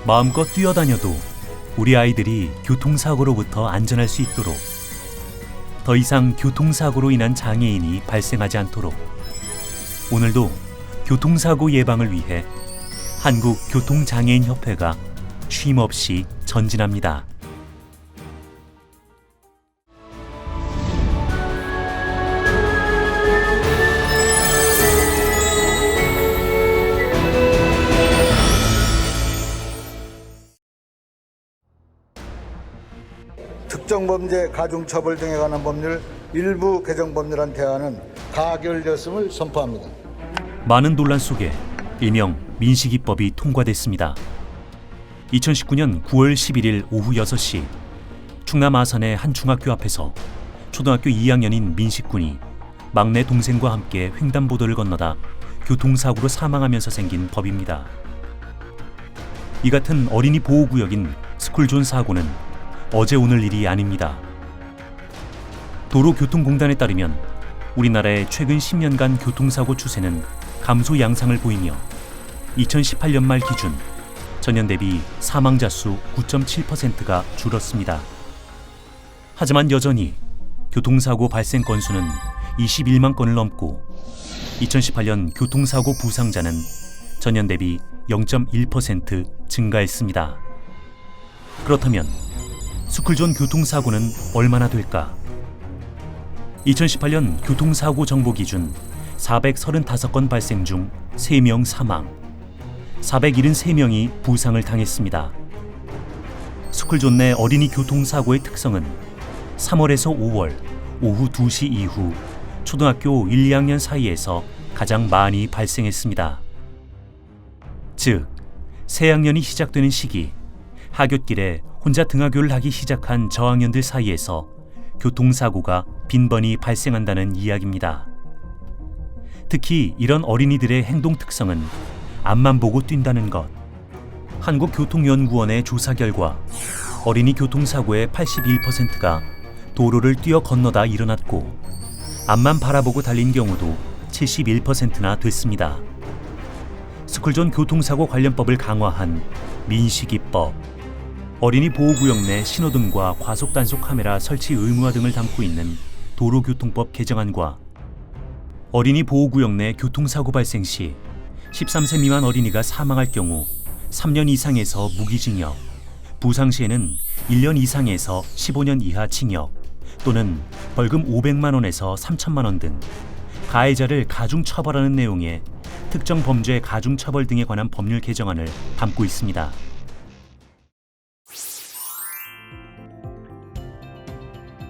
마음껏 뛰어다녀도 우리 아이들이 교통사고로부터 안전할 수 있도록, 더 이상 교통사고로 인한 장애인이 발생하지 않도록 오늘도 교통사고 예방을 위해 한국교통장애인협회가 쉼없이 전진합니다. 특정범죄 가중처벌 등에 관한 법률 일부 개정 법률안 대안은 가결되었음을 선포합니다. 많은 논란 속에 일명 민식이법이 통과됐습니다. 2019년 9월 11일 오후 6시 충남 아산의 한 중학교 앞에서 초등학교 2학년인 민식군이 막내 동생과 함께 횡단보도를 건너다 교통사고로 사망하면서 생긴 법입니다. 이 같은 어린이 보호구역인 스쿨존 사고는 어제 오늘 일이 아닙니다. 도로교통공단에 따르면 우리나라의 최근 10년간 교통사고 추세는 감소 양상을 보이며 2018년 말 기준 전년 대비 사망자 수 9.7%가 줄었습니다. 하지만 여전히 교통사고 발생 건수는 21만 건을 넘고 2018년 교통사고 부상자는 전년 대비 0.1% 증가했습니다. 그렇다면 스쿨존 교통사고는 얼마나 될까? 2018년 교통사고 정보 기준 435건 발생 중 3명 사망, 473명이 부상을 당했습니다. 스쿨존 내 어린이 교통사고의 특성은 3월에서 5월 오후 2시 이후 초등학교 1, 2학년 사이에서 가장 많이 발생했습니다. 즉, 새학년이 시작되는 시기, 하굣길에 혼자 등하교를 하기 시작한 저학년들 사이에서 교통사고가 빈번히 발생한다는 이야기입니다. 특히 이런 어린이들의 행동 특성은 앞만 보고 뛴다는 것. 한국교통연구원의 조사 결과 어린이 교통사고의 81%가 도로를 뛰어 건너다 일어났고 앞만 바라보고 달린 경우도 71%나 됐습니다. 스쿨존 교통사고 관련법을 강화한 민식이법, 어린이 보호구역 내 신호등과 과속단속 카메라 설치 의무화 등을 담고 있는 도로교통법 개정안과 어린이 보호구역 내 교통사고 발생 시 13세 미만 어린이가 사망할 경우 3년 이상에서 무기징역, 부상 시에는 1년 이상에서 15년 이하 징역 또는 벌금 500만 원에서 3천만 원 등 가해자를 가중처벌하는 내용의 특정 범죄 가중처벌 등에 관한 법률 개정안을 담고 있습니다.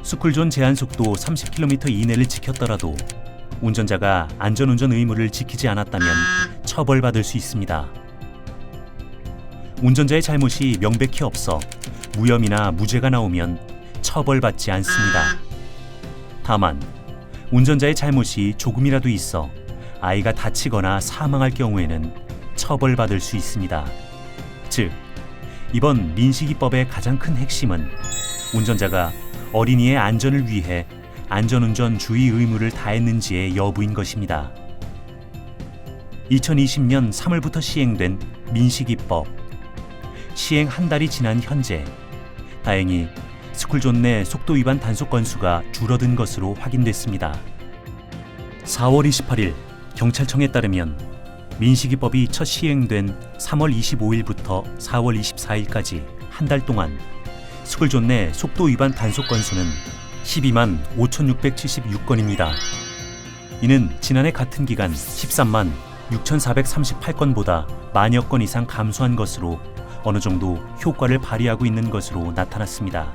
스쿨존 제한속도 30km 이내를 지켰더라도 운전자가 안전운전 의무를 지키지 않았다면 처벌받을 수 있습니다. 운전자의 잘못이 명백히 없어 무혐의나 무죄가 나오면 처벌받지 않습니다. 다만 운전자의 잘못이 조금이라도 있어 아이가 다치거나 사망할 경우에는 처벌받을 수 있습니다. 즉, 이번 민식이법의 가장 큰 핵심은 운전자가 어린이의 안전을 위해 안전운전 주의 의무를 다했는지의 여부인 것입니다. 2020년 3월부터 시행된 민식이법. 시행 한 달이 지난 현재 다행히 스쿨존 내 속도 위반 단속 건수가 줄어든 것으로 확인됐습니다. 4월 28일 경찰청에 따르면 민식이법이 첫 시행된 3월 25일부터 4월 24일까지 한 달 동안 스쿨존 내 속도 위반 단속 건수는 12만 5,676건입니다. 이는 지난해 같은 기간 13만 6,438건보다 만여 건 이상 감소한 것으로 어느 정도 효과를 발휘하고 있는 것으로 나타났습니다.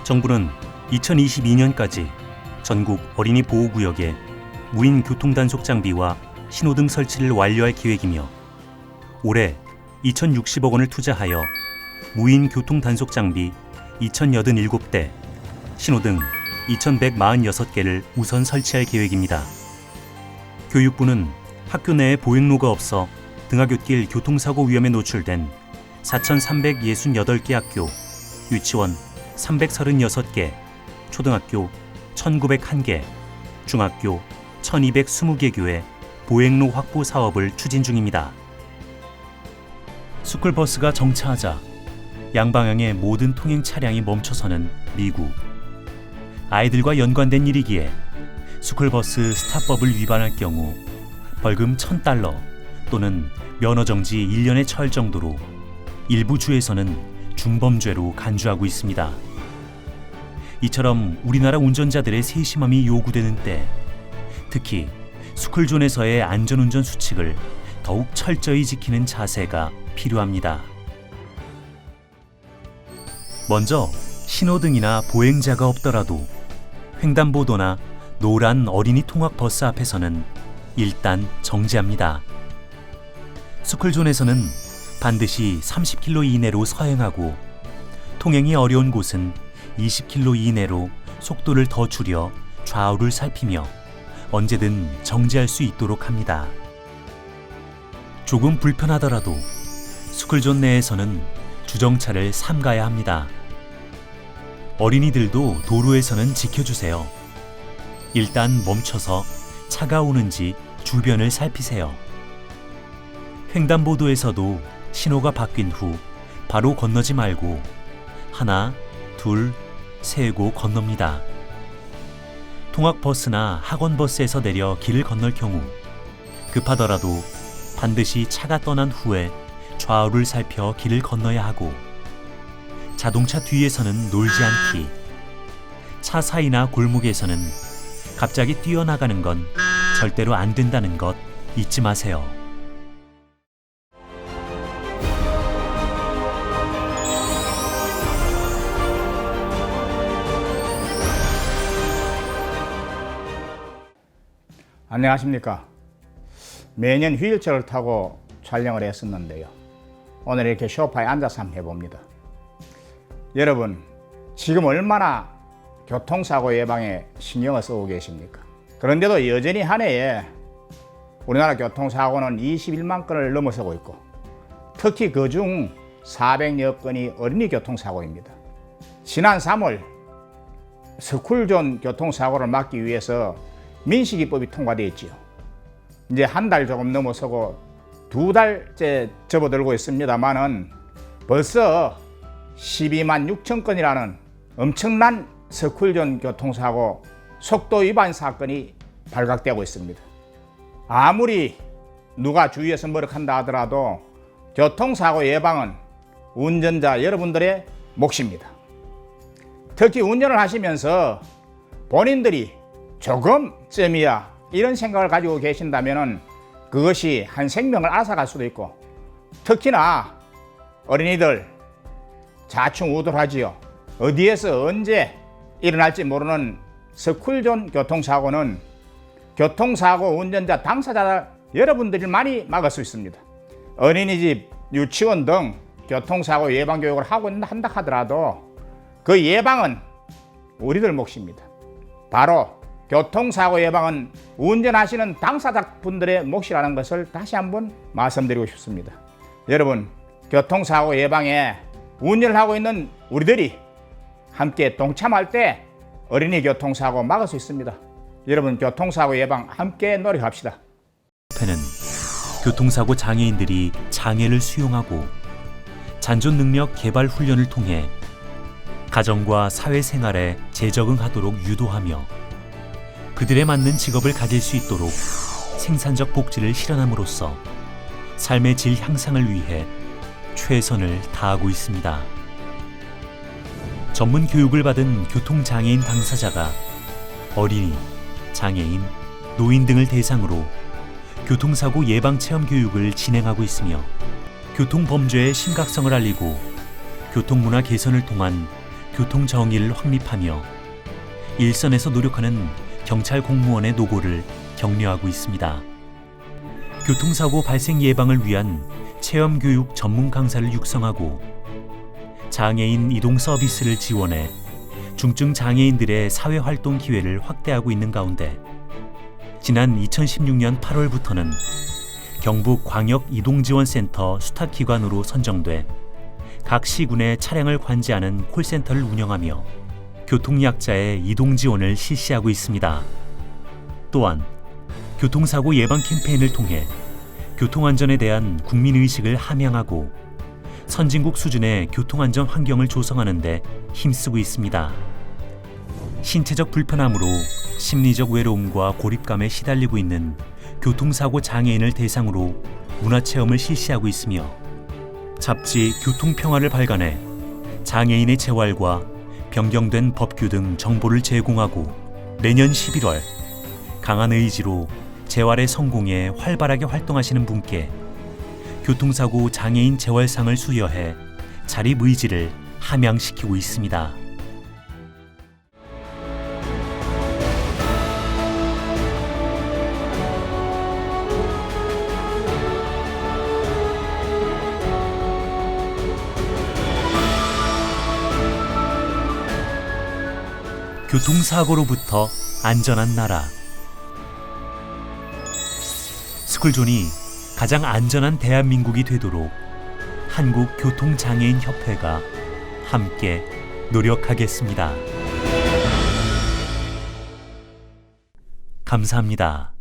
정부는 2022년까지 전국 어린이 보호구역에 무인 교통단속 장비와 신호등 설치를 완료할 계획이며 올해 2,060억 원을 투자하여 무인 교통단속 장비 2,087대, 신호등 2,146개를 우선 설치할 계획입니다. 교육부는 학교 내에 보행로가 없어 등하굣길 교통사고 위험에 노출된 4,368개 학교, 유치원 336개, 초등학교 1,901개, 중학교 1,220개 교회 보행로 확보 사업을 추진 중입니다. 스쿨버스가 정차하자 양방향의 모든 통행 차량이 멈춰서는 미국. 아이들과 연관된 일이기에 스쿨버스 스탑법을 위반할 경우 벌금 $1,000 또는 면허정지 1년의 처할 정도로 일부 주에서는 중범죄로 간주하고 있습니다. 이처럼 우리나라 운전자들의 세심함이 요구되는 때, 특히 스쿨존에서의 안전운전 수칙을 더욱 철저히 지키는 자세가 필요합니다. 먼저 신호등이나 보행자가 없더라도 횡단보도나 노란 어린이 통학버스 앞에서는 일단 정지합니다. 스쿨존에서는 반드시 30km 이내로 서행하고 통행이 어려운 곳은 20km 이내로 속도를 더 줄여 좌우를 살피며 언제든 정지할 수 있도록 합니다. 조금 불편하더라도 스쿨존 내에서는 주정차를 삼가야 합니다. 어린이들도 도로에서는 지켜주세요. 일단 멈춰서 차가 오는지 주변을 살피세요. 횡단보도에서도 신호가 바뀐 후 바로 건너지 말고 하나, 둘, 세고 건넙니다. 통학버스나 학원버스에서 내려 길을 건널 경우 급하더라도 반드시 차가 떠난 후에 좌우를 살펴 길을 건너야 하고, 자동차 뒤에서는 놀지 않기, 차 사이나 골목에서는 갑자기 뛰어나가는 건 절대로 안 된다는 것 잊지 마세요. 안녕하십니까. 매년 휴일철을 타고 촬영을 했었는데요. 오늘 이렇게 소파에 앉아서 한번 해봅니다. 여러분, 지금 얼마나 교통사고 예방에 신경을 쓰고 계십니까? 그런데도 여전히 한 해에 우리나라 교통사고는 21만 건을 넘어서고 있고, 특히 그중 400여 건이 어린이 교통사고입니다. 지난 3월 스쿨존 교통사고를 막기 위해서 민식이법이 통과되었지요. 이제 한 달 조금 넘어서고 2달째 접어들고 있습니다만은 벌써 12만 6천 건이라는 엄청난 스쿨존 교통사고 속도 위반 사건이 발각되고 있습니다. 아무리 누가 주위에서 뭐라한다 하더라도 교통사고 예방은 운전자 여러분들의 몫입니다. 특히 운전을 하시면서 본인들이 조금쯤이야 이런 생각을 가지고 계신다면 그것이 한 생명을 앗아갈 수도 있고, 특히나 어린이들 자충우돌하지요. 어디에서 언제 일어날지 모르는 스쿨존 교통사고는 교통사고 운전자 당사자 여러분들이 많이 막을 수 있습니다. 어린이집, 유치원 등 교통사고 예방 교육을 하고 한다 하더라도 그 예방은 우리들 몫입니다. 바로 교통사고 예방은 운전하시는 당사자분들의 몫이라는 것을 다시 한번 말씀드리고 싶습니다. 여러분, 교통사고 예방에 운전을 하고 있는 우리들이 함께 동참할 때 어린이 교통사고 막을 수 있습니다. 여러분, 교통사고 예방 함께 노력합시다. 협회는 교통사고 장애인들이 장애를 수용하고 잔존 능력 개발 훈련을 통해 가정과 사회생활에 재적응하도록 유도하며 그들에 맞는 직업을 가질 수 있도록 생산적 복지를 실현함으로써 삶의 질 향상을 위해 최선을 다하고 있습니다. 전문 교육을 받은 교통장애인 당사자가 어린이, 장애인, 노인 등을 대상으로 교통사고 예방체험 교육을 진행하고 있으며 교통범죄의 심각성을 알리고 교통문화 개선을 통한 교통정의를 확립하며 일선에서 노력하는 경찰 공무원의 노고를 격려하고 있습니다. 교통사고 발생 예방을 위한 체험교육 전문 강사를 육성하고 장애인 이동 서비스를 지원해 중증 장애인들의 사회활동 기회를 확대하고 있는 가운데 지난 2016년 8월부터는 경북 광역이동지원센터 수탁기관으로 선정돼 각 시군의 차량을 관제하는 콜센터를 운영하며 교통약자의 이동 지원을 실시하고 있습니다. 또한 교통사고 예방 캠페인을 통해 교통안전에 대한 국민의식을 함양하고 선진국 수준의 교통안전 환경을 조성하는 데 힘쓰고 있습니다. 신체적 불편함으로 심리적 외로움과 고립감에 시달리고 있는 교통사고 장애인을 대상으로 문화체험을 실시하고 있으며 잡지 교통평화를 발간해 장애인의 재활과 변경된 법규 등 정보를 제공하고 내년 11월 강한 의지로 재활의 성공에 활발하게 활동하시는 분께 교통사고 장애인 재활상을 수여해 자립 의지를 함양시키고 있습니다. 교통사고로부터 안전한 나라. 스쿨존이 가장 안전한 대한민국이 되도록 한국교통장애인협회가 함께 노력하겠습니다. 감사합니다.